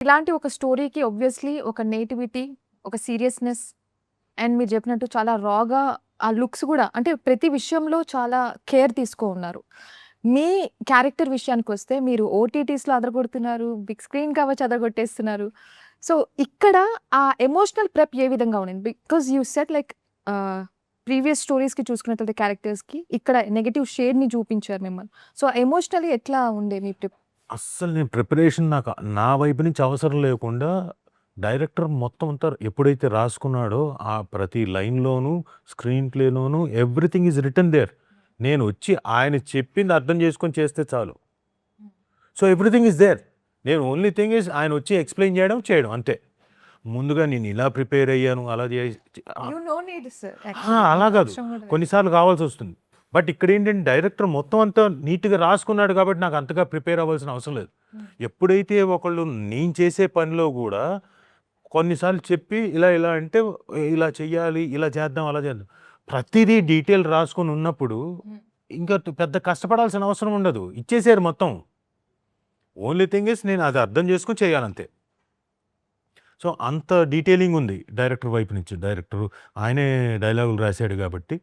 ఇలాంటి ఒక స్టోరీకి ఆబ్వియస్‌లీ ఒక నేటివిటీ, ఒక సీరియస్‌నెస్ అండ్ మీరు చెప్పినట్టు చాలా రాగా ఆ లుక్స్ గూడా అంటే ప్రతి విషయంలో చాలా కేర్ ఉన్నారు. మీ క్యారెక్టర్ విషయానికొస్తే మీరు ఓటీటీస్‌లో అదరగొడుతున్నారు. బిగ్ స్క్రీన్ కావచ్చు అదరగొట్టేస్తున్నారు. సో, ఇక్కడ ఆ ఎమోషనల్ ప్రెప్ ఏ విధంగా ఉండింది? Because you said like previous స్టోరీస్‌కి చూసుకున్నట్లయితే క్యారెక్టర్స్‌కి ఇక్కడ నెగెటివ్ షేడ్‌ని చూపించారు మిమ్మల్ని. సో, ఎమోషనల్లీ ఎట్లా ఉండే మీ ప్రెప్? అస్సలు నేను ప్రిపరేషన్ నా వైపు నుంచి అవసరం లేకుండా డైరెక్టర్ మొత్తం అంతా ఎప్పుడైతే రాసుకున్నాడో ఆ ప్రతి లైన్‌లోనూ, స్క్రీన్ ప్లేలోనూ ఎవ్రీథింగ్ ఈజ్ రిటెన్ దేర్. నేను వచ్చి ఆయన చెప్పింది అర్థం చేసుకొని చేస్తే చాలు. So, everything is there. నేను ఓన్లీ థింగ్ ఈజ్ ఆయన వచ్చి ఎక్స్‌ప్లెయిన్ చేయడం అంతే. ముందుగా నేను ఇలా ప్రిపేర్ అయ్యాను అలా యూ నో నీడ్ సర్ అలా కాదు. అవసరం కూడా లేదు. కొన్నిసార్లు కావాల్సొస్తుంది. బట్ ఇక్కడేంటంటే డైరెక్టర్ మొత్తం అంతా నీట్‌గా రాసుకున్నాడు కాబట్టి నాకు అంతగా ప్రిపేర్ అవ్వాల్సిన అవసరం లేదు. ఎప్పుడైతే ఒకళ్ళు నేను చేసే పనిలో గూడా కొన్నిసార్లు చెప్పి ఇలా అంటే ఇలా చెయ్యాలి, ఇలా చేద్దాం, అలా చేద్దాం. ప్రతిదీ డీటెయిల్ రాసుకొని ఉన్నప్పుడు ఇంకా పెద్ద కష్టపడాల్సిన అవసరం ఉండదు. ఇచ్చేసారు మొత్తం. ఓన్లీ థింగ్ ఈస్ నేను అది అర్థం చేసుకొని చేయాలంతే. సో, అంత డీటెయిలింగ్ ఉంది డైరెక్టర్ వైపు నుంచి. డైరెక్టరు ఆయనే డైలాగులు రాశాడు కాబట్టి